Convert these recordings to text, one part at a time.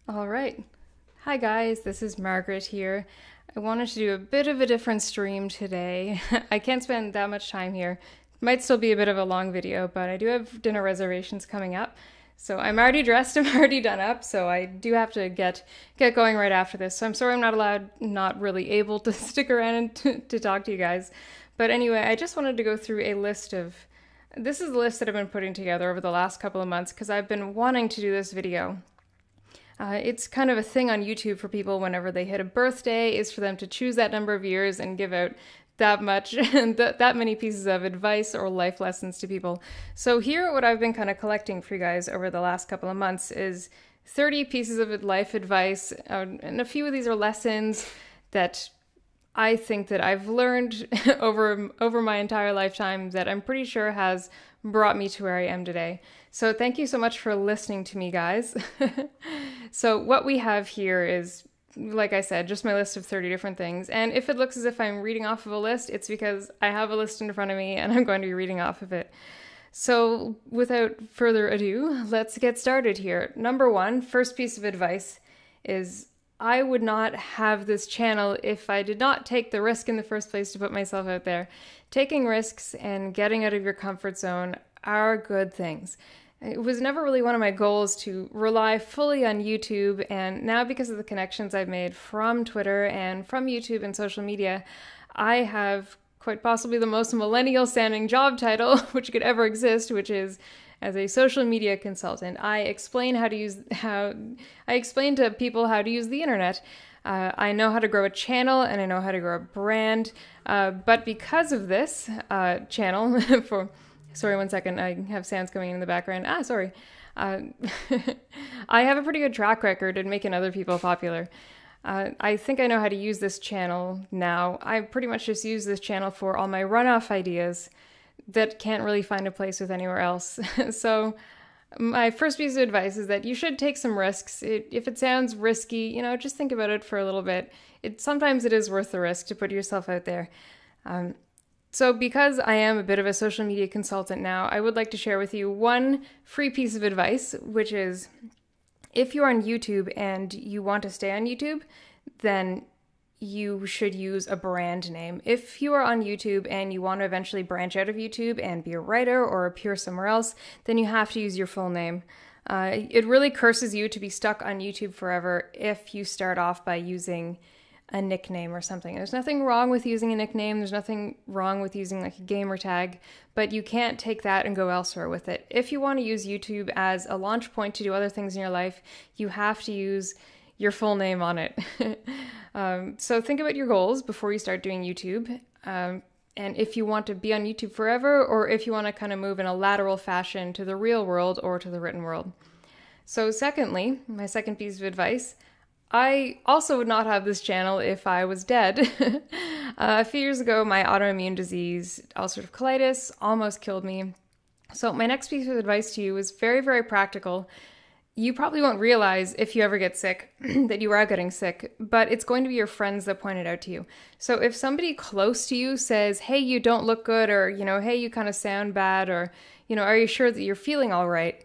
All right. Hi, guys. This is Margaret here. I wanted to do a bit of a different stream today. I can't spend that much time here. Might still be a bit of a long video, but I do have dinner reservations coming up. So I'm already dressed, I'm already done up, so I do have to get going right after this. So I'm sorry I'm not really able to stick around and to talk to you guys. But anyway, I just wanted to go through a list of this is the list that I've been putting together over the last couple of months because I've been wanting to do this video. It's kind of a thing on YouTube for people whenever they hit a birthday, is for them to choose that number of years and give out that much, that many pieces of advice or life lessons to people. So here, what I've been kind of collecting for you guys over the last couple of months is 30 pieces of life advice, and a few of these are lessons that I think that I've learned over my entire lifetime that I'm pretty sure has brought me to where I am today. So thank you so much for listening to me, guys. So what we have here is, like I said, just my list of 30 different things. And if it looks as if I'm reading off of a list, it's because I have a list in front of me and I'm going to be reading off of it. So without further ado, let's get started here. Number one, first piece of advice is I would not have this channel if I did not take the risk in the first place to put myself out there. Taking risks and getting out of your comfort zone are good things. It was never really one of my goals to rely fully on YouTube, and now because of the connections I've made from Twitter and from YouTube and social media, I have quite possibly the most millennial sounding job title which could ever exist, which is as a social media consultant. I explain to people how to use the internet. I know how to grow a channel and I know how to grow a brand. But because of this channel, sorry, one second, I have sounds coming in the background. Sorry. I have a pretty good track record in making other people popular. I think I know how to use this channel now. I pretty much just use this channel for all my runoff ideas that can't really find a place with anywhere else. So my first piece of advice is that you should take some risks. If it sounds risky, just think about it for a little bit. Sometimes it is worth the risk to put yourself out there. So because I am a bit of a social media consultant now, I would like to share with you one free piece of advice, which is if you're on YouTube and you want to stay on YouTube, then you should use a brand name. If you are on YouTube and you want to eventually branch out of YouTube and be a writer or appear somewhere else, then you have to use your full name. It really curses you to be stuck on YouTube forever if you start off by using a nickname or something. There's nothing wrong with using a nickname. There's nothing wrong with using like a gamer tag, but you can't take that and go elsewhere with it. If you want to use YouTube as a launch point to do other things in your life, you have to use your full name on it. So think about your goals before you start doing YouTube. And if you want to be on YouTube forever, or if you want to kind of move in a lateral fashion to the real world or to the written world. So secondly, my second piece of advice, I also would not have this channel if I was dead. A few years ago, my autoimmune disease, ulcerative colitis, almost killed me. So my next piece of advice to you is very, very practical. You probably won't realize if you ever get sick that you are getting sick, but it's going to be your friends that point it out to you. So if somebody close to you says, hey, you don't look good, or, hey, you kind of sound bad, or, are you sure that you're feeling all right?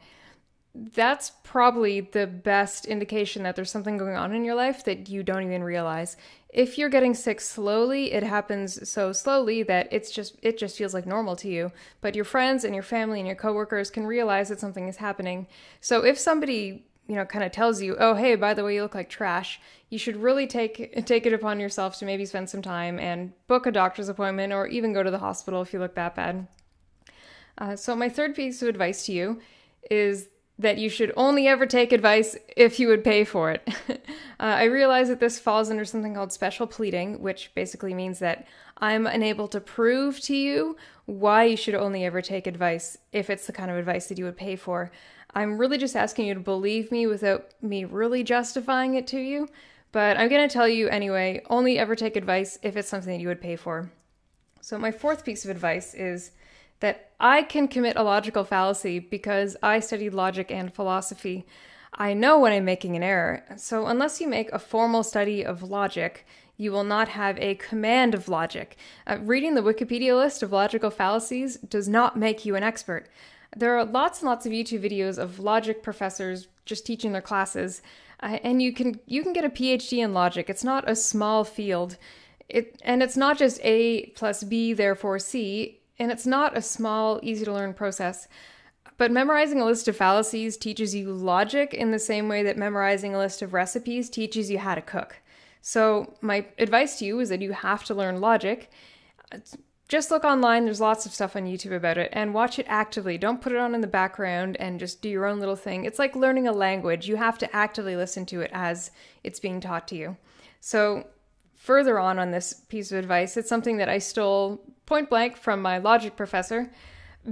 That's probably the best indication that there's something going on in your life that you don't even realize. If you're getting sick slowly, it happens so slowly that it just feels like normal to you. But your friends and your family and your coworkers can realize that something is happening. So if somebody, kind of tells you, oh, hey, by the way, you look like trash, you should really take it upon yourself to maybe spend some time and book a doctor's appointment or even go to the hospital if you look that bad. So my third piece of advice to you is that you should only ever take advice if you would pay for it. I realize that this falls under something called special pleading, which basically means that I'm unable to prove to you why you should only ever take advice if it's the kind of advice that you would pay for. I'm really just asking you to believe me without me really justifying it to you, but I'm going to tell you anyway, only ever take advice if it's something that you would pay for. So my fourth piece of advice is that I can commit a logical fallacy because I studied logic and philosophy. I know when I'm making an error. So unless you make a formal study of logic, you will not have a command of logic. Reading the Wikipedia list of logical fallacies does not make you an expert. There are lots and lots of YouTube videos of logic professors just teaching their classes, and you can get a PhD in logic. It's not a small field. And it's not just A plus B, therefore C, and it's not a small, easy to learn process. But memorizing a list of fallacies teaches you logic in the same way that memorizing a list of recipes teaches you how to cook. So my advice to you is that you have to learn logic. Just look online, there's lots of stuff on YouTube about it, and watch it actively. Don't put it on in the background and just do your own little thing. It's like learning a language. You have to actively listen to it as it's being taught to you. So further on this piece of advice, it's something that I stole point blank from my logic professor.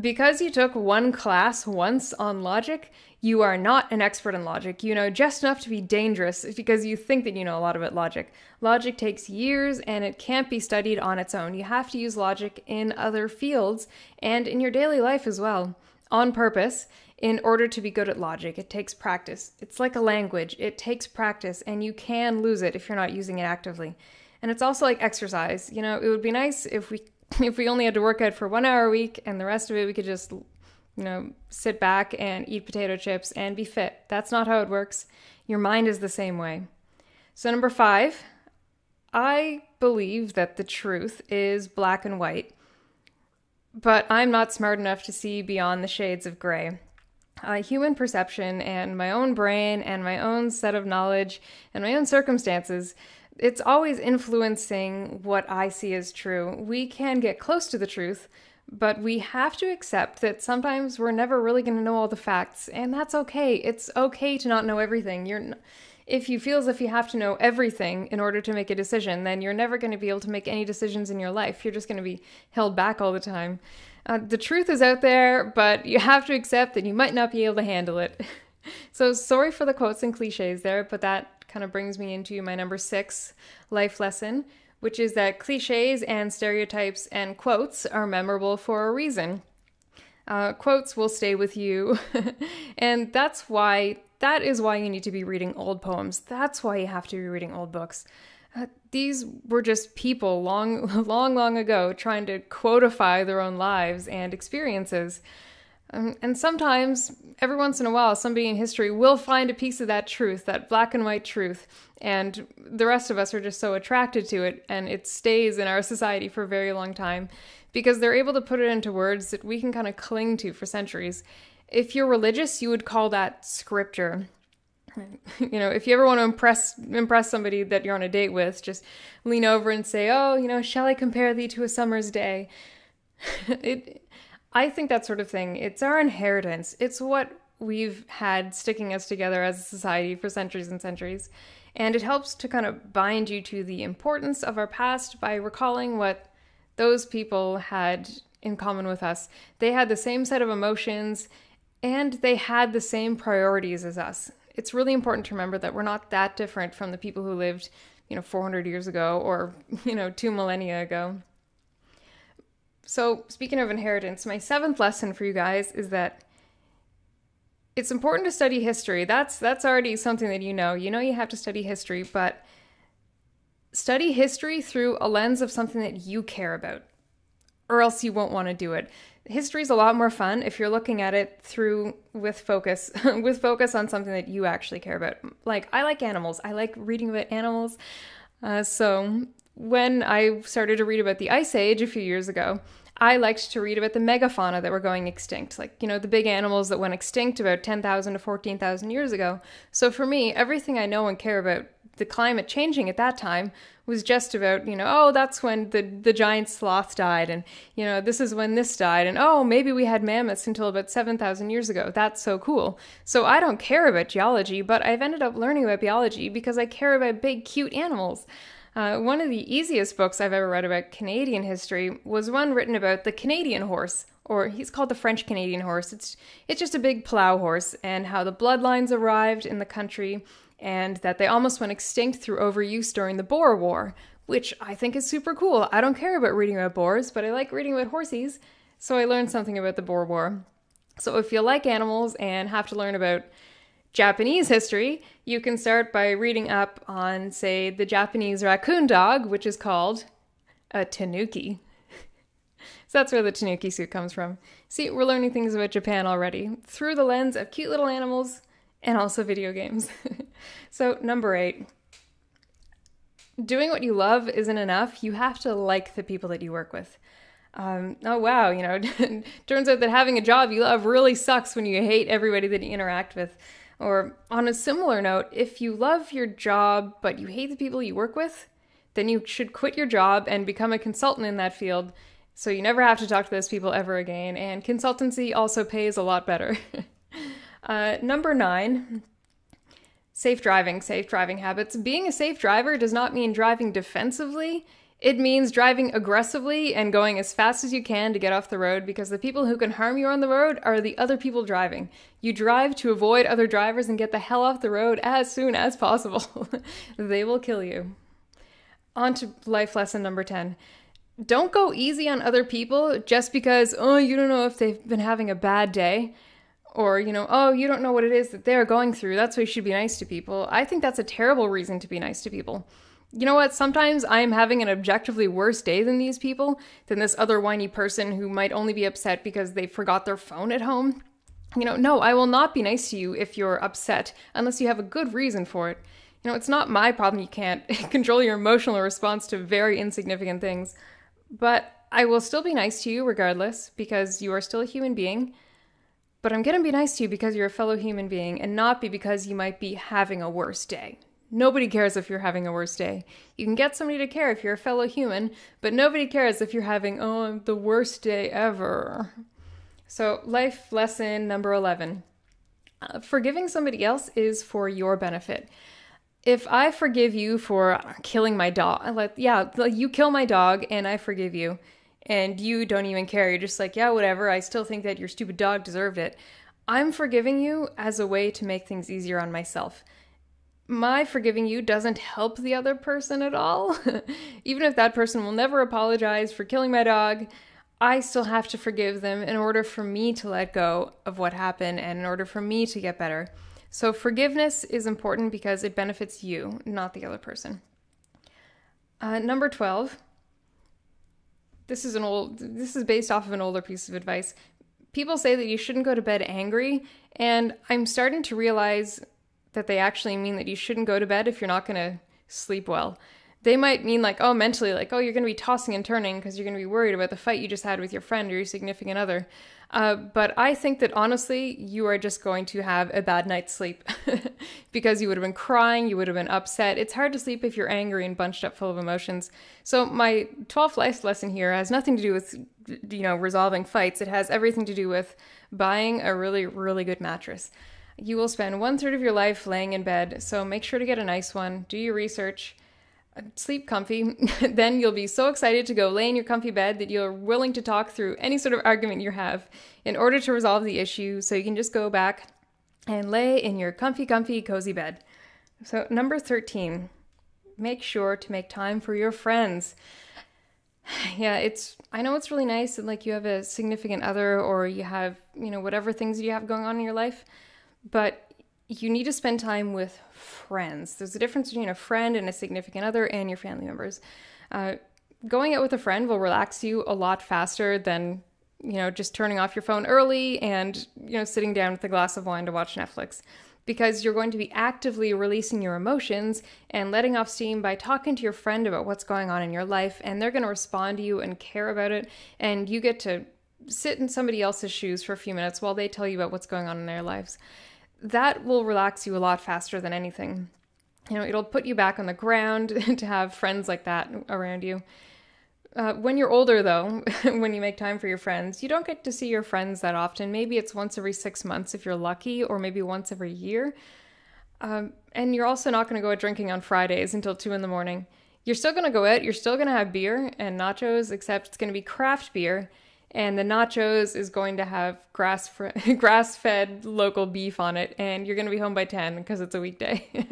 Because you took one class once on logic, you are not an expert in logic. You know just enough to be dangerous because you think that you know a lot about logic. Logic takes years and it can't be studied on its own. You have to use logic in other fields and in your daily life as well, on purpose, in order to be good at logic. It takes practice. It's like a language. It takes practice and you can lose it if you're not using it actively. And it's also like exercise. You know, it would be nice if we only had to work out for 1 hour a week and the rest of it we could just, sit back and eat potato chips and be fit. That's not how it works. Your mind is the same way. So number 5, I believe that the truth is black and white, but I'm not smart enough to see beyond the shades of gray. Human perception and my own brain and my own set of knowledge and my own circumstances, it's always influencing what I see as true. We can get close to the truth, but we have to accept that sometimes we're never really going to know all the facts, and that's okay. It's okay to not know everything. If you feel as if you have to know everything in order to make a decision, then you're never going to be able to make any decisions in your life. You're just going to be held back all the time. The truth is out there, but you have to accept that you might not be able to handle it. So sorry for the quotes and cliches there, but that kind of brings me into my number 6 life lesson, which is that cliches and stereotypes and quotes are memorable for a reason. Quotes will stay with you, and that is why you need to be reading old poems. That's why you have to be reading old books. These were just people long ago trying to quotify their own lives and experiences. And sometimes, every once in a while, somebody in history will find a piece of that truth, that black and white truth, and the rest of us are just so attracted to it, and it stays in our society for a very long time, because they're able to put it into words that we can kind of cling to for centuries. If you're religious, you would call that scripture. If you ever want to impress somebody that you're on a date with, just lean over and say, shall I compare thee to a summer's day? I think that sort of thing, it's our inheritance. It's what we've had sticking us together as a society for centuries and centuries. And it helps to kind of bind you to the importance of our past by recalling what those people had in common with us. They had the same set of emotions and they had the same priorities as us. It's really important to remember that we're not that different from the people who lived, 400 years ago or, 2 millennia ago. So speaking of inheritance, my 7th lesson for you guys is that it's important to study history. That's already something that you know. You know you have to study history, but study history through a lens of something that you care about, or else you won't want to do it. History is a lot more fun if you're looking at it with focus on something that you actually care about. Like, I like animals. I like reading about animals. So when I started to read about the Ice Age a few years ago, I liked to read about the megafauna that were going extinct, like, the big animals that went extinct about 10,000 to 14,000 years ago. So for me, everything I know and care about the climate changing at that time was just about, that's when the giant sloth died, and, this is when this died, and maybe we had mammoths until about 7,000 years ago. That's so cool. So I don't care about geology, but I've ended up learning about biology because I care about big, cute animals. One of the easiest books I've ever read about Canadian history was one written about the Canadian horse, or he's called the French Canadian horse. It's just a big plow horse, and how the bloodlines arrived in the country, and that they almost went extinct through overuse during the Boer War, which I think is super cool. I don't care about reading about boars, but I like reading about horses, so I learned something about the Boer War. So if you like animals and have to learn about Japanese history, you can start by reading up on, say, the Japanese raccoon dog, which is called a tanuki. So that's where the tanuki suit comes from. See, we're learning things about Japan already through the lens of cute little animals and also video games. So number 8, doing what you love isn't enough. You have to like the people that you work with. Oh wow, turns out that having a job you love really sucks when you hate everybody that you interact with. Or on a similar note, if you love your job but you hate the people you work with, then you should quit your job and become a consultant in that field so you never have to talk to those people ever again. And consultancy also pays a lot better. Number 9, safe driving habits. Being a safe driver does not mean driving defensively. It means driving aggressively and going as fast as you can to get off the road, because the people who can harm you on the road are the other people driving. You drive to avoid other drivers and get the hell off the road as soon as possible. They will kill you. On to life lesson number 10. Don't go easy on other people just because, you don't know if they've been having a bad day. Or, you don't know what it is that they're going through. That's why you should be nice to people. I think that's a terrible reason to be nice to people. You know what? Sometimes I'm having an objectively worse day than these people, than this other whiny person who might only be upset because they forgot their phone at home. No, I will not be nice to you if you're upset unless you have a good reason for it. It's not my problem you can't control your emotional response to very insignificant things. But I will still be nice to you regardless, because you are still a human being. But I'm going to be nice to you because you're a fellow human being, and not because you might be having a worse day. Nobody cares if you're having a worse day. You can get somebody to care if you're a fellow human, but nobody cares if you're having, the worst day ever. So, life lesson number 11. Forgiving somebody else is for your benefit. If I forgive you for killing my dog, you kill my dog and I forgive you, and you don't even care. You're just like, yeah, whatever. I still think that your stupid dog deserved it. I'm forgiving you as a way to make things easier on myself. My forgiving you doesn't help the other person at all. Even if that person will never apologize for killing my dog, I still have to forgive them in order for me to let go of what happened and in order for me to get better. So forgiveness is important because it benefits you, not the other person. Number 12. This is based off of an older piece of advice. People say that you shouldn't go to bed angry, and I'm starting to realize that they actually mean that you shouldn't go to bed if you're not going to sleep well. They might mean mentally, you're going to be tossing and turning because you're going to be worried about the fight you just had with your friend or your significant other. But I think that honestly, you are just going to have a bad night's sleep because you would have been crying, you would have been upset. It's hard to sleep if you're angry and bunched up full of emotions. So my 12th life lesson here has nothing to do with, resolving fights. It has everything to do with buying a really, really good mattress. You will spend 1/3 of your life laying in bed, so make sure to get a nice one, do your research, sleep comfy. Then you'll be so excited to go lay in your comfy bed that you're willing to talk through any sort of argument you have in order to resolve the issue, so you can just go back and lay in your comfy, cozy bed. So number 13, make sure to make time for your friends. Yeah, I know it's really nice that you have a significant other or you have, whatever things you have going on in your life, but you need to spend time with friends. There's a difference between a friend and a significant other and your family members. Going out with a friend will relax you a lot faster than, just turning off your phone early and, sitting down with a glass of wine to watch Netflix. Because you're going to be actively releasing your emotions and letting off steam by talking to your friend about what's going on in your life, and they're going to respond to you and care about it, and you get to sit in somebody else's shoes for a few minutes while they tell you about what's going on in their lives. That will relax you a lot faster than anything. It'll put you back on the ground to have friends like that around you. When you're older, though, when you make time for your friends, you don't get to see your friends that often. Maybe it's once every 6 months if you're lucky, or maybe once every year. And you're also not going to go out drinking on Fridays until 2 a.m. You're still going to go out, you're still going to have beer and nachos, except it's going to be craft beer. And the nachos is going to have grass-fed local beef on it, and you're going to be home by 10 because it's a weekday.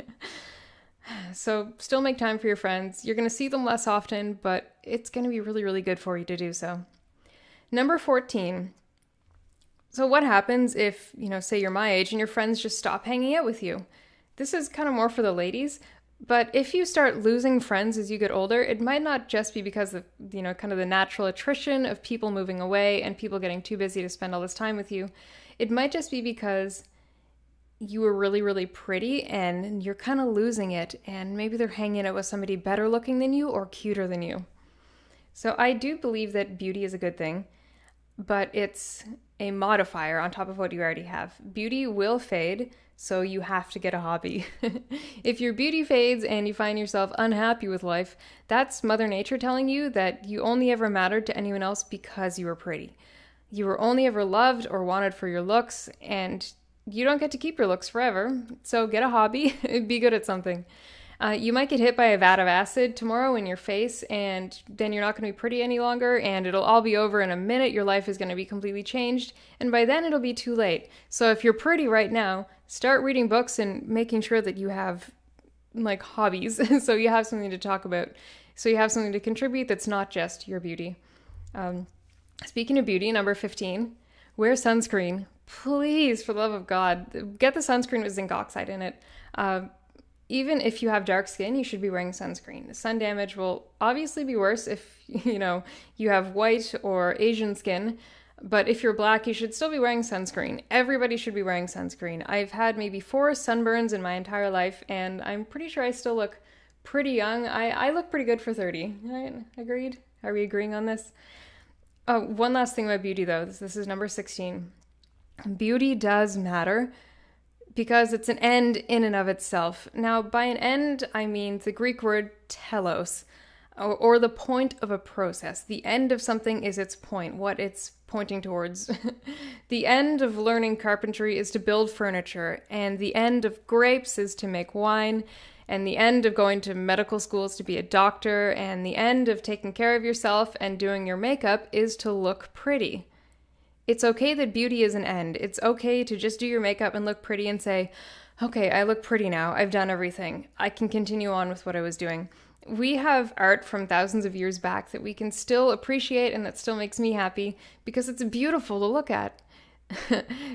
So still make time for your friends. You're going to see them less often, but it's going to be really, really good for you to do so. Number 14. So what happens if, say you're my age and your friends just stop hanging out with you? This is kind of more for the ladies, But if you start losing friends as you get older, it might not just be because of, kind of the natural attrition of people moving away and people getting too busy to spend all this time with you. It might just be because you were really, really pretty and you're kind of losing it, and maybe they're hanging out with somebody better looking than you or cuter than you. So I do believe that beauty is a good thing, but it's a modifier on top of what you already have. Beauty will fade, so you have to get a hobby. If your beauty fades and you find yourself unhappy with life, that's Mother Nature telling you that you only ever mattered to anyone else because you were pretty. You were only ever loved or wanted for your looks, and you don't get to keep your looks forever. So get a hobby, be good at something. You might get hit by a vat of acid tomorrow in your face, and then you're not going to be pretty any longer, and it'll all be over in a minute. Your life is going to be completely changed, and by then it'll be too late. So if you're pretty right now, start reading books and making sure that you have like hobbies, so you have something to talk about, so you have something to contribute that's not just your beauty. Speaking of beauty, number 15, wear sunscreen. Please, for the love of God, get the sunscreen with zinc oxide in it. Even if you have dark skin, you should be wearing sunscreen. Sun damage will obviously be worse if, you have white or Asian skin. But if you're black, you should still be wearing sunscreen. Everybody should be wearing sunscreen. I've had maybe 4 sunburns in my entire life, and I'm pretty sure I still look pretty young. I look pretty good for 30. Right? Agreed? Are we agreeing on this? Oh, one last thing about beauty, though. This is number 16. Beauty does matter, because it's an end in and of itself. Now, by an end, I mean the Greek word telos, or the point of a process. The end of something is its point, what it's pointing towards. The end of learning carpentry is to build furniture, and the end of grapes is to make wine, and the end of going to medical school is to be a doctor, and the end of taking care of yourself and doing your makeup is to look pretty. It's okay that beauty is an end. It's okay to just do your makeup and look pretty and say, okay, I look pretty now. I've done everything. I can continue on with what I was doing. We have art from thousands of years back that we can still appreciate and that still makes me happy because it's beautiful to look at.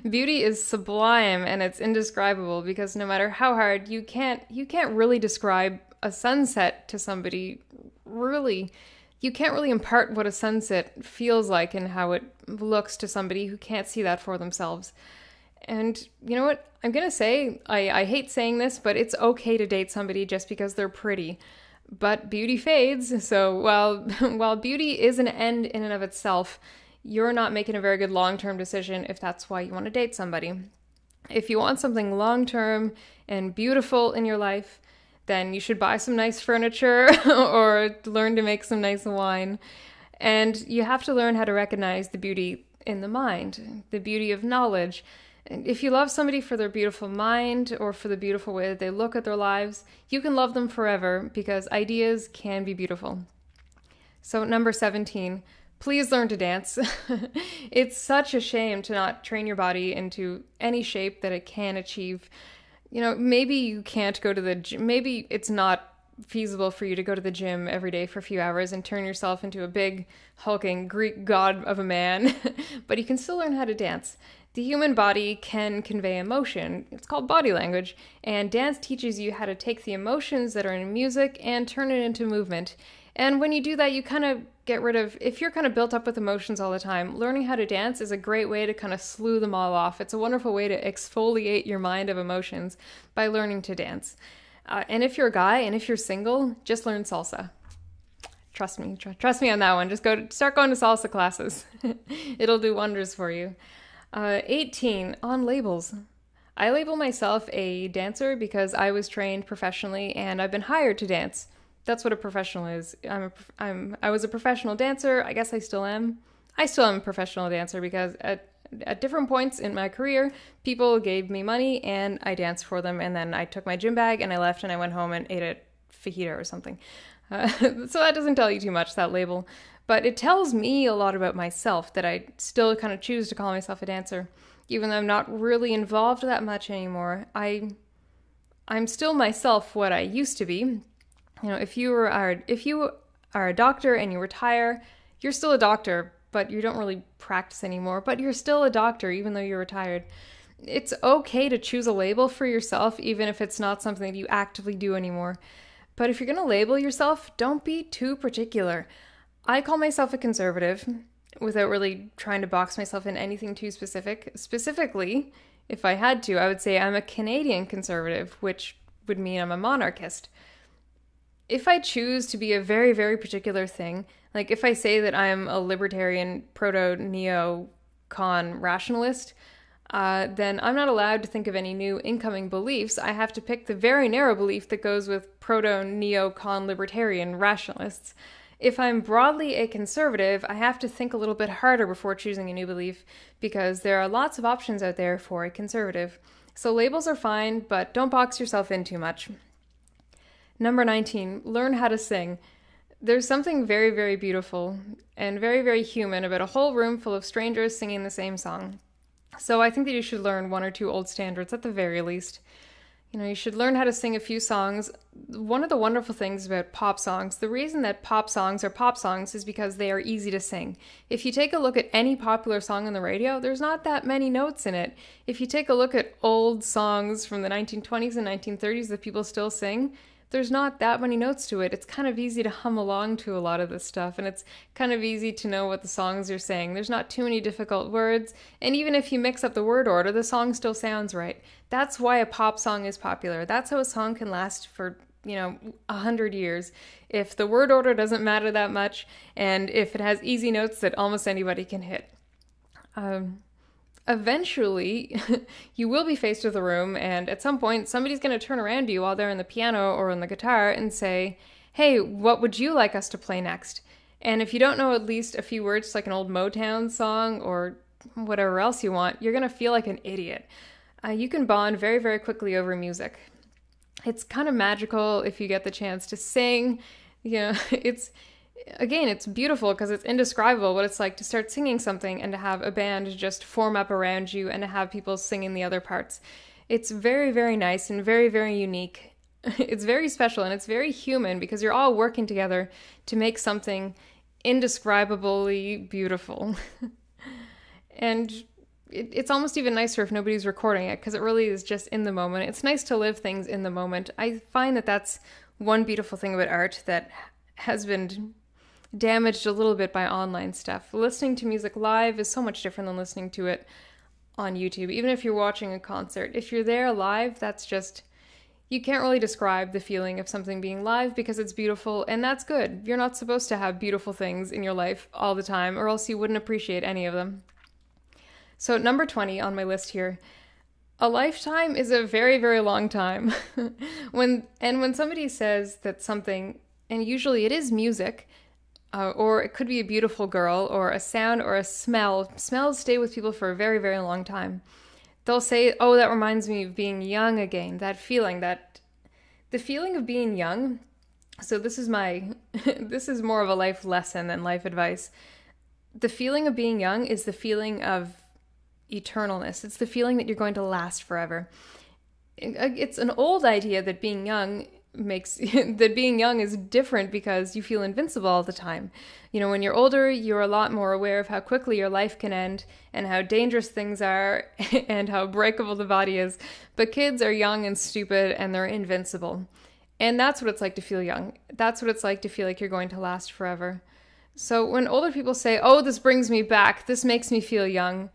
Beauty is sublime and it's indescribable because no matter how hard, you can't really describe a sunset to somebody, really. You can't really impart what a sunset feels like and how it looks to somebody who can't see that for themselves. And you know what? I'm going to say, I hate saying this, but it's okay to date somebody just because they're pretty. But beauty fades, so while beauty is an end in and of itself, you're not making a very good long-term decision if that's why you want to date somebody. If you want something long-term and beautiful in your life, then you should buy some nice furniture or learn to make some nice wine. And you have to learn how to recognize the beauty in the mind, the beauty of knowledge. And if you love somebody for their beautiful mind or for the beautiful way that they look at their lives, you can love them forever because ideas can be beautiful. So number 17, please learn to dance. It's such a shame to not train your body into any shape that it can achieve. Maybe you can't go to the gym. Maybe it's not feasible for you to go to the gym every day for a few hours and turn yourself into a big, hulking Greek god of a man, but you can still learn how to dance. The human body can convey emotion. It's called body language, and dance teaches you how to take the emotions that are in music and turn it into movement. And when you do that, you kind of get rid of, if you're kind of built up with emotions all the time, learning how to dance is a great way to kind of slew them all off. It's a wonderful way to exfoliate your mind of emotions by learning to dance. And if you're a guy and if you're single, just learn salsa. Trust me on that one. Just start going to salsa classes. It'll do wonders for you. 18, on labels. I label myself a dancer because I was trained professionally and I've been hired to dance. That's what a professional is. I was a professional dancer. I guess I still am. I still am a professional dancer because at different points in my career, people gave me money and I danced for them. And then I took my gym bag and I left and I went home and ate a fajita or something. So that doesn't tell you too much, that label. But it tells me a lot about myself that I still kind of choose to call myself a dancer. Even though I'm not really involved that much anymore, I'm still myself what I used to be. If you are a doctor and you retire, you're still a doctor, but you don't really practice anymore, but you're still a doctor even though you're retired. It's okay to choose a label for yourself, even if it's not something that you actively do anymore. But if you're going to label yourself, don't be too particular. I call myself a conservative without really trying to box myself in anything too specific. Specifically, if I had to, I would say I'm a Canadian conservative, which would mean I'm a monarchist. If I choose to be a very, very particular thing, like if I say that I'm a libertarian, proto-neo-con rationalist, then I'm not allowed to think of any new incoming beliefs. I have to pick the very narrow belief that goes with proto-neo-con libertarian rationalists. If I'm broadly a conservative, I have to think a little bit harder before choosing a new belief because there are lots of options out there for a conservative. So labels are fine, but don't box yourself in too much. Number 19, learn how to sing. There's something very, very beautiful and very, very human about a whole room full of strangers singing the same song. So I think that you should learn one or two old standards at the very least. You should learn how to sing a few songs. One of the wonderful things about pop songs, the reason that pop songs are pop songs is because they are easy to sing. If you take a look at any popular song on the radio, there's not that many notes in it. If you take a look at old songs from the 1920s and 1930s that people still sing, there's not that many notes to it. It's kind of easy to hum along to a lot of this stuff, and it's kind of easy to know what the songs are saying. There's not too many difficult words, and even if you mix up the word order, the song still sounds right. That's why a pop song is popular. That's how a song can last for, 100 years. If the word order doesn't matter that much, and if it has easy notes that almost anybody can hit. Eventually, you will be faced with a room, and at some point, somebody's going to turn around to you while they're on the piano or on the guitar and say, hey, what would you like us to play next? And if you don't know at least a few words, like an old Motown song or whatever else you want, you're going to feel like an idiot. You can bond very, very quickly over music. It's kind of magical if you get the chance to sing. It's beautiful because it's indescribable what it's like to start singing something and to have a band just form up around you and to have people singing the other parts. It's very, very nice and very, very unique. It's very special and it's very human because you're all working together to make something indescribably beautiful. And it's almost even nicer if nobody's recording it because it really is just in the moment. It's nice to live things in the moment. I find that that's one beautiful thing about art that has been damaged a little bit by online stuff. Listening to music live is so much different than listening to it on YouTube. Even if you're watching a concert, if you're there live, that's just, you can't really describe the feeling of something being live because it's beautiful, and that's good. You're not supposed to have beautiful things in your life all the time, or else you wouldn't appreciate any of them. So number 20 on my list here, a lifetime is a very, very long time. When somebody says that something, and usually it is music, or it could be a beautiful girl, or a sound, or a smell. Smells stay with people for a very, very long time. They'll say, oh, that reminds me of being young again. That feeling, the feeling of being young. So this is this is more of a life lesson than life advice. The feeling of being young is the feeling of eternalness. It's the feeling that you're going to last forever. It's an old idea that being young that being young is different because you feel invincible all the time. When you're older, you're a lot more aware of how quickly your life can end and how dangerous things are and how breakable the body is. But kids are young and stupid and they're invincible. And that's what it's like to feel young. That's what it's like to feel like you're going to last forever. So when older people say, oh, this brings me back, this makes me feel young,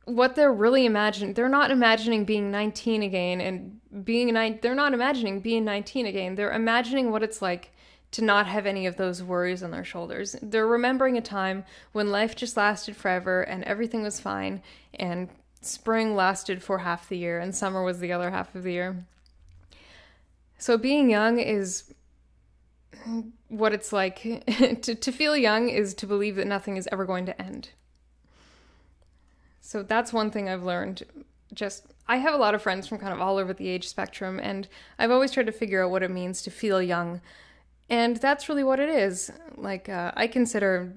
what they're really imagining, they're not imagining being 19 again and they're not imagining being 19 again. They're imagining what it's like to not have any of those worries on their shoulders. They're remembering a time when life just lasted forever and everything was fine and spring lasted for half the year and summer was the other half of the year. So being young is what it's like. To feel young is to believe that nothing is ever going to end. So that's one thing I've learned. I have a lot of friends from kind of all over the age spectrum, and I've always tried to figure out what it means to feel young. And that's really what it is. I consider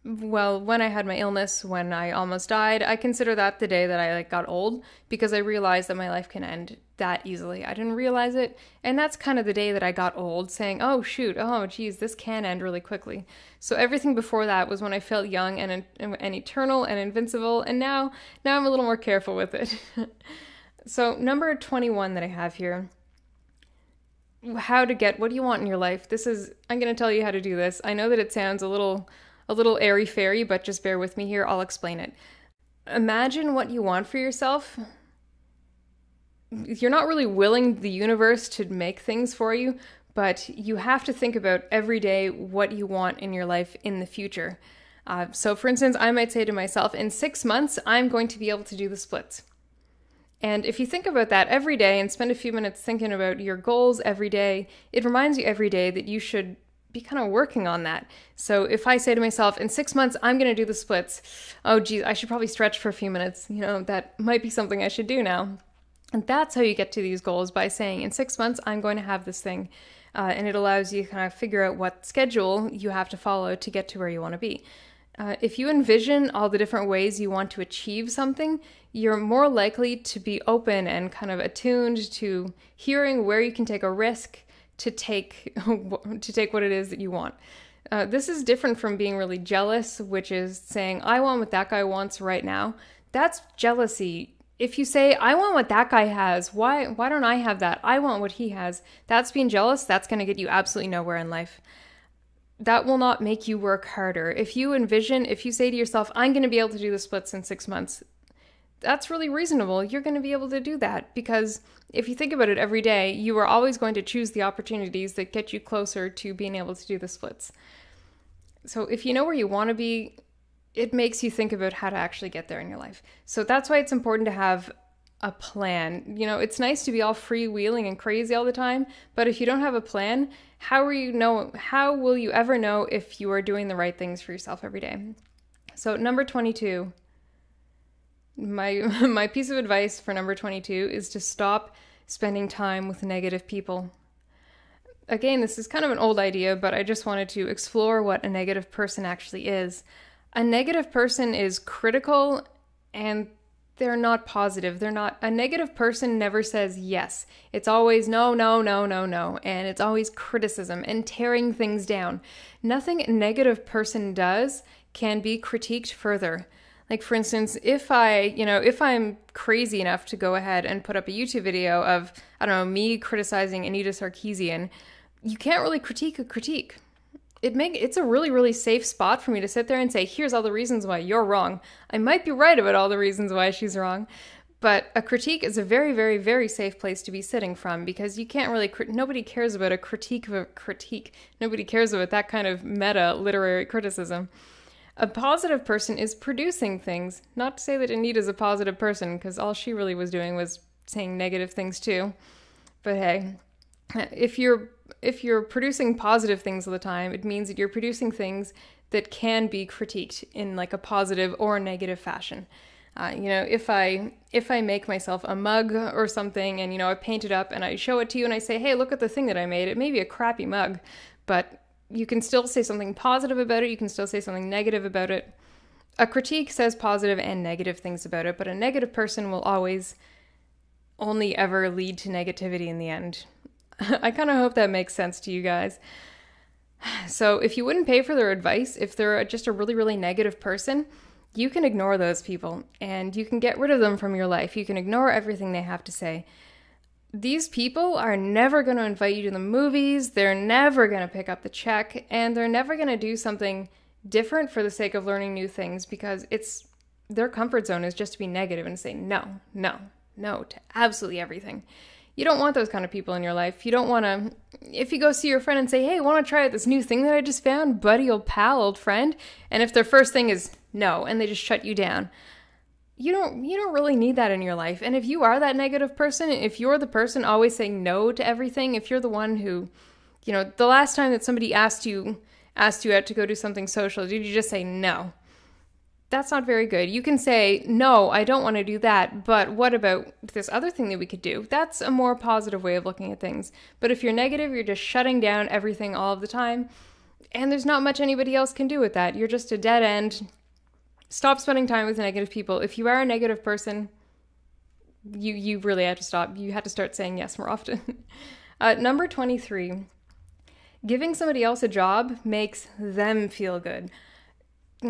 Well, when I had my illness, when I almost died, I consider that the day that I got old, because I realized that my life can end that easily. I didn't realize it, and that's kind of the day that I got old, saying, "Oh shoot, oh geez, this can end really quickly." So everything before that was when I felt young and eternal and invincible, and now I'm a little more careful with it. So number 21 that I have here, how to get what do you want in your life. I'm going to tell you how to do this. I know that it sounds a little airy-fairy, but just bear with me here. I'll explain it. Imagine what you want for yourself. You're not really willing the universe to make things for you, but you have to think about every day what you want in your life in the future. So for instance, I might say to myself, in 6 months, I'm going to be able to do the splits. And if you think about that every day and spend a few minutes thinking about your goals every day, it reminds you every day that you should be kind of working on that. So if I say to myself, in 6 months, I'm going to do the splits. Oh, geez, I should probably stretch for a few minutes. That might be something I should do now. And that's how you get to these goals, by saying, in 6 months, I'm going to have this thing. And it allows you to kind of figure out what schedule you have to follow to get to where you want to be. If you envision all the different ways you want to achieve something, you're more likely to be open and kind of attuned to hearing where you can take a risk to take what it is that you want. This is different from being really jealous, which is saying, I want what that guy wants right now. That's jealousy. If you say, I want what that guy has, why don't I have that? I want what he has. That's being jealous. That's going to get you absolutely nowhere in life. That will not make you work harder. If you say to yourself, I'm going to be able to do the splits in 6 months, that's really reasonable. You're going to be able to do that, because if you think about it every day, you are always going to choose the opportunities that get you closer to being able to do the splits. So if you know where you want to be, it makes you think about how to actually get there in your life. So that's why it's important to have a plan. It's nice to be all freewheeling and crazy all the time, but if you don't have a plan, how will you ever know if you are doing the right things for yourself every day? So number 22, my piece of advice for number 22 is to stop spending time with negative people. Again, this is kind of an old idea, but I just wanted to explore what a negative person actually is. A negative person is critical, and they're not positive. A negative person never says yes. It's always no, no, no, no, no. And it's always criticism and tearing things down. Nothing a negative person does can be critiqued further. Like, for instance, if I'm crazy enough to go ahead and put up a YouTube video of, me criticizing Anita Sarkeesian, you can't really critique a critique. It's a really, really safe spot for me to sit there and say, here's all the reasons why you're wrong. I might be right about all the reasons why she's wrong, but a critique is a very, very, very safe place to be sitting from, because you can't really, nobody cares about a critique of a critique. Nobody cares about that kind of meta literary criticism. A positive person is producing things. Not to say that Anita's a positive person, because all she really was doing was saying negative things too. But hey, if you're producing positive things all the time, it means that you're producing things that can be critiqued in a positive or negative fashion. If I make myself a mug or something and, I paint it up and I show it to you and I say, hey, look at the thing that I made. It may be a crappy mug, but you can still say something positive about it. You can still say something negative about it. A critique says positive and negative things about it, but a negative person will always only ever lead to negativity in the end. I kind of hope that makes sense to you guys. So if you wouldn't pay for their advice, if they're just a really, really negative person, you can ignore those people and you can get rid of them from your life. You can ignore everything they have to say. These people are never going to invite you to the movies. They're never going to pick up the check, and they're never going to do something different for the sake of learning new things, because their comfort zone is just to be negative and say no, no, no to absolutely everything. You don't want those kind of people in your life. You don't want to, if you go see your friend and say, hey, want to try out this new thing that I just found, buddy, old pal, old friend, and if their first thing is no, and they just shut you down, you don't really need that in your life. And if you are that negative person, if you're the person always saying no to everything, if you're the one who, the last time that somebody asked you out to go do something social, did you just say no? That's not very good. You can say, no, I don't want to do that, but what about this other thing that we could do? That's a more positive way of looking at things. But if you're negative, you're just shutting down everything all of the time, And there's not much anybody else can do with that. You're just a dead end. Stop spending time with negative people. If you are a negative person, you really have to stop. You have to start saying yes more often. Number 23, giving somebody else a job makes them feel good.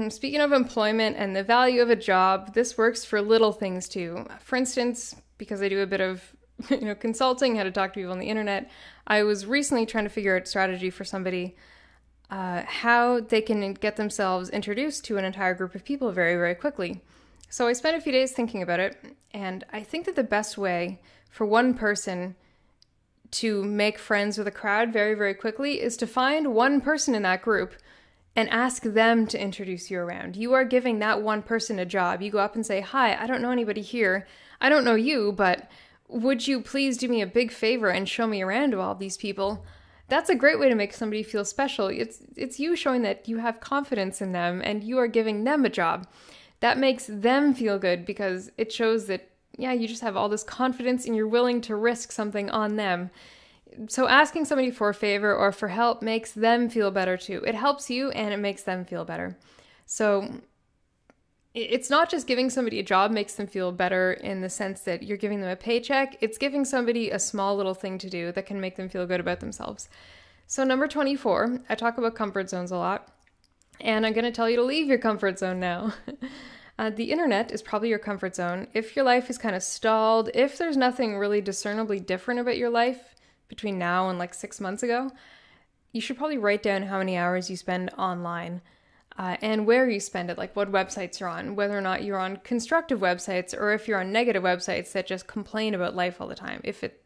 Speaking of employment and the value of a job, this works for little things too. For instance, because I do a bit of consulting, how to talk to people on the internet, I was recently trying to figure out strategy for somebody, how they can get themselves introduced to an entire group of people very, very quickly. So I spent a few days thinking about it, and I think that the best way for one person to make friends with a crowd very, very quickly is to find one person in that group and ask them to introduce you around. You are giving that one person a job. You go up and say, "Hi, I don't know anybody here. I don't know you, but would you please do me a big favor and show me around to all these people?" That's a great way to make somebody feel special. It's you showing that you have confidence in them and you are giving them a job. That makes them feel good because it shows that, yeah, you just have all this confidence and you're willing to risk something on them. So asking somebody for a favor or for help makes them feel better too. It helps you and it makes them feel better. So it's not just giving somebody a job makes them feel better in the sense that you're giving them a paycheck. It's giving somebody a small little thing to do that can make them feel good about themselves. So number 24, I talk about comfort zones a lot, and I'm going to tell you to leave your comfort zone now. The internet is probably your comfort zone. If your life is kind of stalled, if there's nothing really discernibly different about your life between now and like 6 months ago, you should probably write down how many hours you spend online and where you spend it, like what websites you're on, whether or not you're on constructive websites or if you're on negative websites that just complain about life all the time. If it,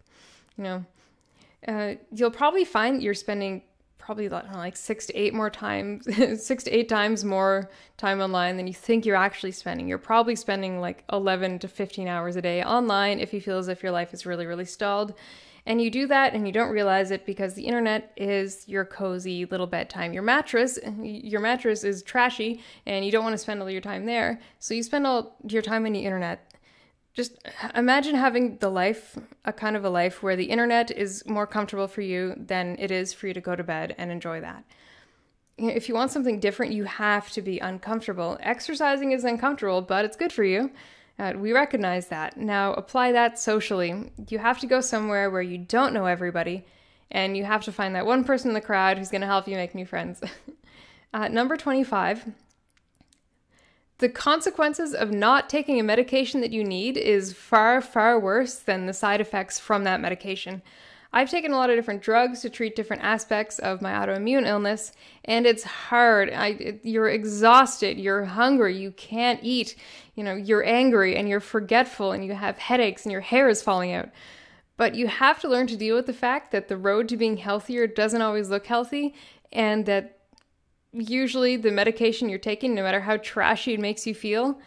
you'll probably find you're spending probably like 6 to 8 more times, 6 to 8 times more time online than you think you're actually spending. You're probably spending like 11 to 15 hours a day online if you feel as if your life is really, really stalled. And you do that and you don't realize it because the internet is your cozy little bedtime. Your mattress is trashy and you don't want to spend all your time there. So you spend all your time on the internet. Just imagine having a kind of a life where the internet is more comfortable for you than it is for you to go to bed and enjoy that. If you want something different, you have to be uncomfortable. Exercising is uncomfortable, but it's good for you. We recognize that. Now apply that socially. You have to go somewhere where you don't know everybody, and you have to find that one person in the crowd who's going to help you make new friends. Number 25. The consequences of not taking a medication that you need is far, far worse than the side effects from that medication. I've taken a lot of different drugs to treat different aspects of my autoimmune illness, and it's hard. You're exhausted, you're hungry, you can't eat, you're angry and you're forgetful and you have headaches and your hair is falling out. But you have to learn to deal with the fact that the road to being healthier doesn't always look healthy, and that usually the medication you're taking, no matter how trashy it makes you feel,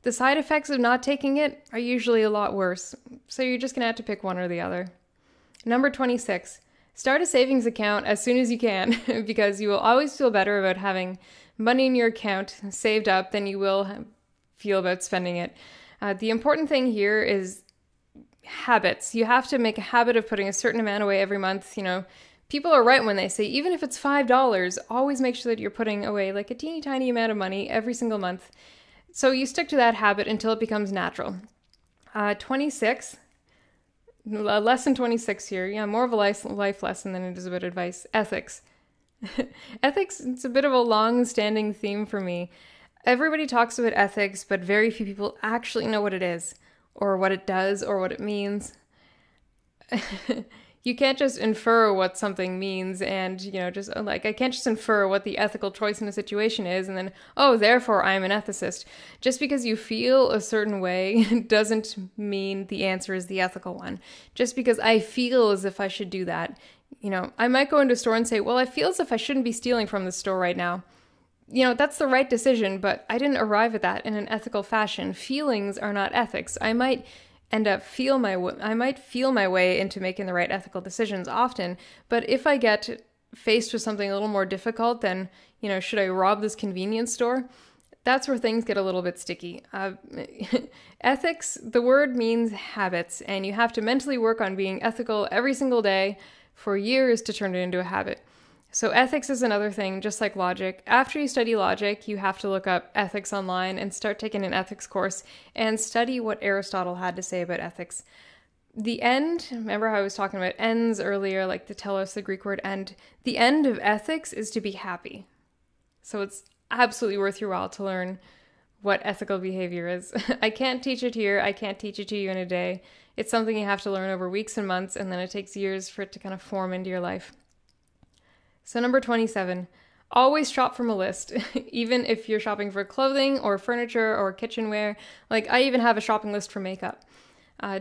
the side effects of not taking it are usually a lot worse. So you're just going to have to pick one or the other. Number 26, start a savings account as soon as you can because you will always feel better about having money in your account saved up than you will feel about spending it. The important thing here is habits. You have to make a habit of putting a certain amount away every month. People are right when they say, even if it's $5, always make sure that you're putting away like a teeny tiny amount of money every single month. So you stick to that habit until it becomes natural. 26, lesson 26 here. Yeah, more of a life lesson than it is about advice. Ethics. Ethics, it's a bit of a long-standing theme for me. Everybody talks about ethics, but very few people actually know what it is, or what it does, or what it means. You can't just infer what something means and, I can't just infer what the ethical choice in a situation is and then, therefore I'm an ethicist. Just because you feel a certain way doesn't mean the answer is the ethical one. Just because I feel as if I should do that, I might go into a store and say, well, I feel as if I shouldn't be stealing from the store right now. That's the right decision, but I didn't arrive at that in an ethical fashion. Feelings are not ethics. I might feel my way into making the right ethical decisions often, but if I get faced with something a little more difficult than, should I rob this convenience store? That's where things get a little bit sticky. Ethics, the word means habits, and you have to mentally work on being ethical every single day for years to turn it into a habit. So ethics is another thing, just like logic. After you study logic, you have to look up ethics online and start taking an ethics course and study what Aristotle had to say about ethics. The end, remember how I was talking about ends earlier, like the telos, the Greek word end. The end of ethics is to be happy. So it's absolutely worth your while to learn what ethical behavior is. I can't teach it here. I can't teach it to you in a day. It's something you have to learn over weeks and months, and then it takes years for it to kind of form into your life. So number 27, always shop from a list, even if you're shopping for clothing or furniture or kitchenware. Like I even have a shopping list for makeup.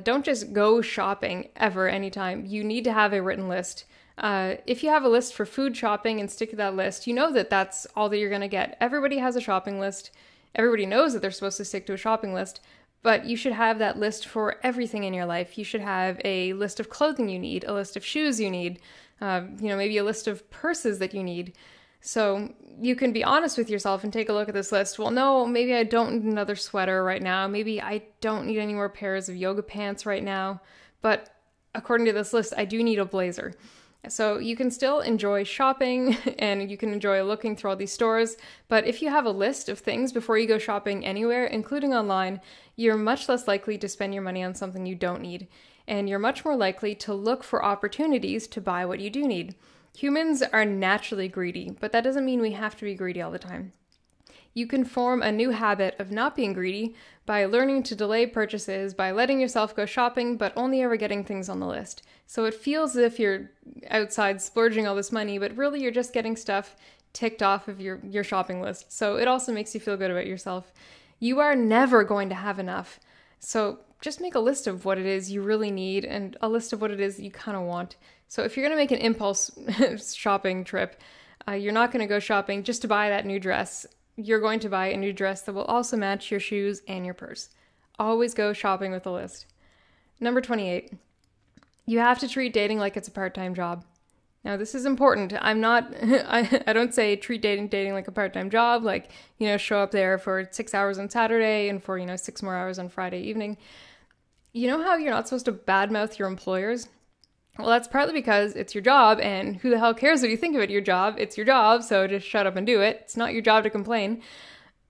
Don't just go shopping ever, anytime. You need to have a written list. If you have a list for food shopping and stick to that list, you know that that's all that you're going to get. Everybody has a shopping list. Everybody knows that they're supposed to stick to a shopping list, but you should have that list for everything in your life. You should have a list of clothing you need, a list of shoes you need, maybe a list of purses that you need. So you can be honest with yourself and take a look at this list. Well, no, maybe I don't need another sweater right now. Maybe I don't need any more pairs of yoga pants right now. But according to this list, I do need a blazer. So you can still enjoy shopping and you can enjoy looking through all these stores. But if you have a list of things before you go shopping anywhere, including online, you're much less likely to spend your money on something you don't need. And you're much more likely to look for opportunities to buy what you do need. Humans are naturally greedy, but that doesn't mean we have to be greedy all the time. You can form a new habit of not being greedy by learning to delay purchases, by letting yourself go shopping, but only ever getting things on the list. So it feels as if you're outside splurging all this money, but really you're just getting stuff ticked off of your shopping list. So it also makes you feel good about yourself. You are never going to have enough. So just make a list of what it is you really need and a list of what it is that you kind of want. So if you're going to make an impulse shopping trip, you're not going to go shopping just to buy that new dress. You're going to buy a new dress that will also match your shoes and your purse. Always go shopping with a list. Number 28, you have to treat dating like it's a part-time job. Now, this is important. I don't say treat dating like a part-time job, like, show up there for 6 hours on Saturday and for, 6 more hours on Friday evening. You know how you're not supposed to badmouth your employers? Well, that's partly because it's your job, and who the hell cares what you think of it? Your job, it's your job, so just shut up and do it. It's not your job to complain.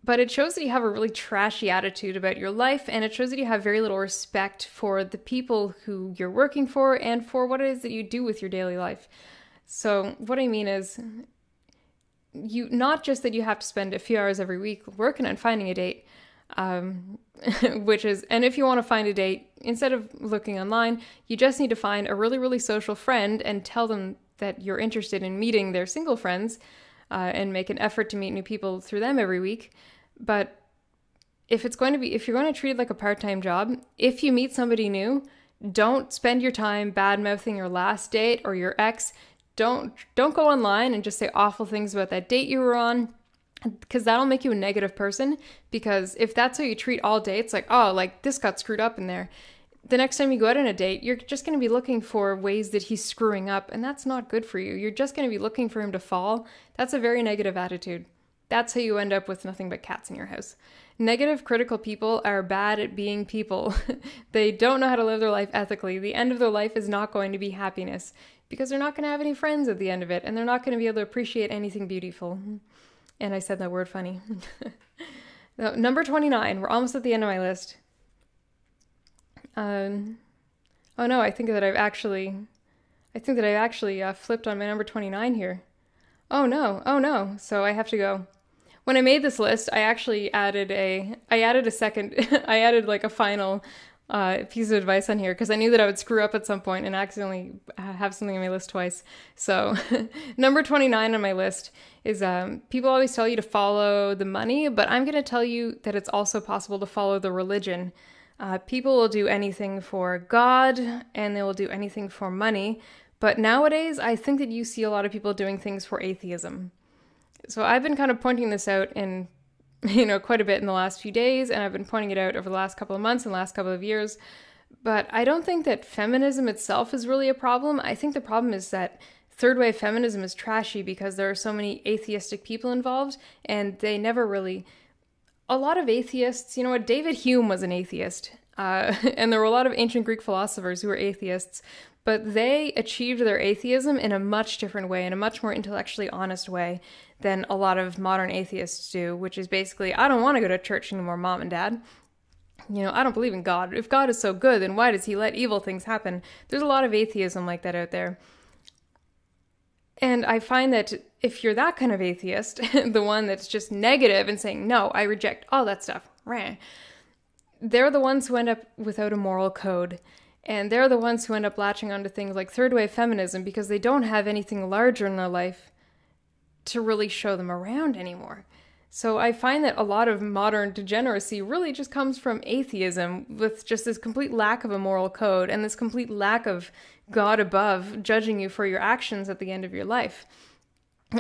But it shows that you have a really trashy attitude about your life, and it shows that you have very little respect for the people who you're working for and for what it is that you do with your daily life. So what I mean is, not just that you have to spend a few hours every week working on finding a date, and if you want to find a date, instead of looking online, you just need to find a really, really social friend and tell them that you're interested in meeting their single friends, and make an effort to meet new people through them every week. But if you're going to treat it like a part-time job, if you meet somebody new, don't spend your time bad-mouthing your last date or your ex. Don't go online and just say awful things about that date you were on, because that'll make you a negative person. Because if that's how you treat all dates, like, oh, like this got screwed up in there, the next time you go out on a date, you're just going to be looking for ways that he's screwing up, and that's not good for you. You're just going to be looking for him to fall. That's a very negative attitude. That's how you end up with nothing but cats in your house. Negative, critical people are bad at being people. They don't know how to live their life ethically. The end of their life is not going to be happiness, because they're not going to have any friends at the end of it, and they're not going to be able to appreciate anything beautiful. And I said that word funny. Number 29, we're almost at the end of my list. Oh no, I think that I've actually flipped on my number 29 here. Oh no. So I have to go. When I made this list, I actually added a final piece of advice on here, because I knew that I would screw up at some point and accidentally have something on my list twice. So number 29 on my list is people always tell you to follow the money, but I'm going to tell you that it's also possible to follow the religion. People will do anything for God, and they will do anything for money. But nowadays, I think that you see a lot of people doing things for atheism. So I've been kind of pointing this out in, quite a bit in the last few days, and I've been pointing it out over the last couple of months and last couple of years. But I don't think that feminism itself is really a problem. I think the problem is that third wave feminism is trashy because there are so many atheistic people involved, and they never really... A lot of atheists, David Hume was an atheist. And there were a lot of ancient Greek philosophers who were atheists, but they achieved their atheism in a much different way, in a much more intellectually honest way than a lot of modern atheists do, which is basically, I don't want to go to church anymore, Mom and Dad. I don't believe in God. If God is so good, then why does he let evil things happen? There's a lot of atheism like that out there. And I find that if you're that kind of atheist, the one that's just negative and saying, no, I reject all that stuff, they're the ones who end up without a moral code. And they're the ones who end up latching onto things like third wave feminism because they don't have anything larger in their life to really show them around anymore. So I find that a lot of modern degeneracy really just comes from atheism, with just this complete lack of a moral code and this complete lack of God above judging you for your actions at the end of your life.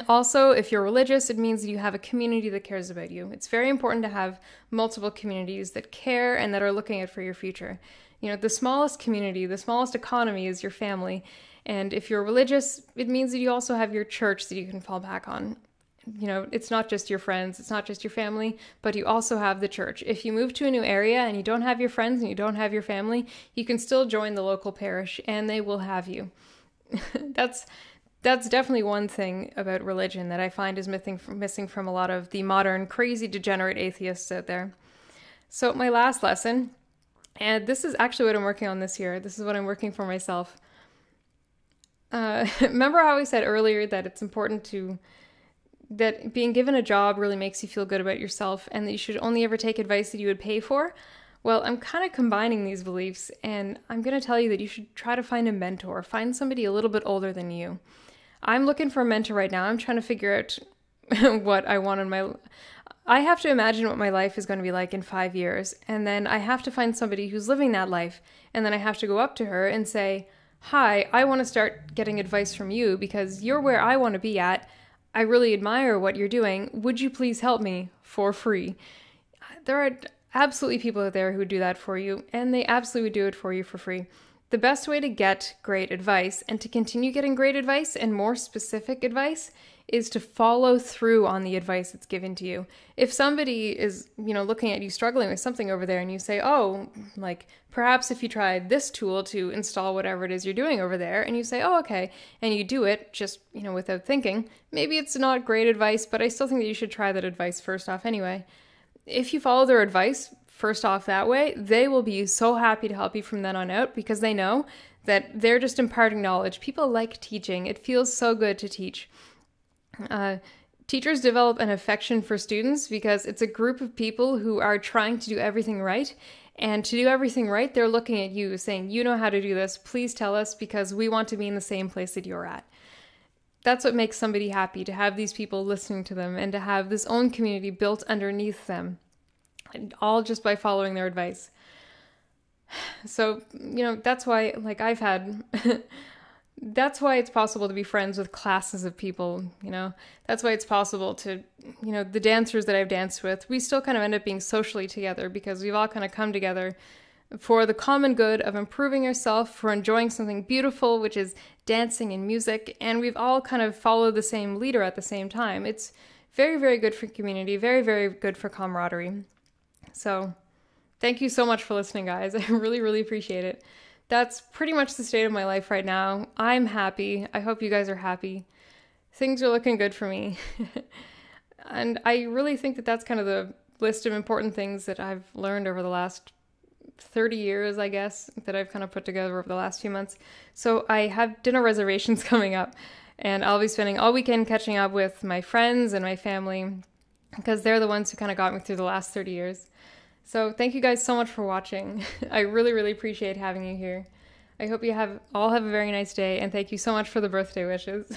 Also, if you're religious, it means that you have a community that cares about you. It's very important to have multiple communities that care and that are looking out for your future. The smallest community, the smallest economy is your family. And if you're religious, it means that you also have your church that you can fall back on. It's not just your friends, it's not just your family, but you also have the church. If you move to a new area and you don't have your friends and you don't have your family, you can still join the local parish and they will have you. That's definitely one thing about religion that I find is missing from a lot of the modern, crazy, degenerate atheists out there. So my last lesson, and this is actually what I'm working on this year. This is what I'm working for myself. Remember how I said earlier that it's important that being given a job really makes you feel good about yourself and that you should only ever take advice that you would pay for? Well, I'm kind of combining these beliefs, and I'm going to tell you that you should try to find a mentor, find somebody a little bit older than you. I'm looking for a mentor right now. I'm trying to figure out what I want in my... I have to imagine what my life is going to be like in 5 years, and then I have to find somebody who's living that life, and then I have to go up to her and say, hi, I want to start getting advice from you because you're where I want to be at. I really admire what you're doing. Would you please help me for free? There are absolutely people out there who would do that for you, and they absolutely would do it for you for free. The best way to get great advice and to continue getting great advice and more specific advice is to follow through on the advice that's given to you. If somebody is, looking at you struggling with something over there and you say, oh, perhaps if you tried this tool to install whatever it is you're doing over there, and you say, oh, okay, and you do it just, without thinking, maybe it's not great advice, but I still think that you should try that advice first off anyway. If you follow their advice first off that way, they will be so happy to help you from then on out because they know that they're just imparting knowledge. People like teaching. It feels so good to teach. Teachers develop an affection for students because it's a group of people who are trying to do everything right. And to do everything right, they're looking at you saying, you know how to do this. Please tell us because we want to be in the same place that you're at. That's what makes somebody happy, to have these people listening to them and to have this own community built underneath them, all just by following their advice. So, that's why, I've had... That's why it's possible to be friends with classes of people, That's why it's possible to, the dancers that I've danced with, we still kind of end up being socially together because we've all kind of come together for the common good of improving ourselves, for enjoying something beautiful, which is dancing and music, and we've all kind of followed the same leader at the same time. It's very, very good for community, very, very good for camaraderie. So thank you so much for listening, guys. I really, really appreciate it. That's pretty much the state of my life right now. I'm happy. I hope you guys are happy. Things are looking good for me. And I really think that that's kind of the list of important things that I've learned over the last 30 years, I guess, that I've kind of put together over the last few months. So I have dinner reservations coming up, and I'll be spending all weekend catching up with my friends and my family because they're the ones who kind of got me through the last 30 years. So thank you guys so much for watching. I really, really appreciate having you here. I hope you all have a very nice day, and thank you so much for the birthday wishes.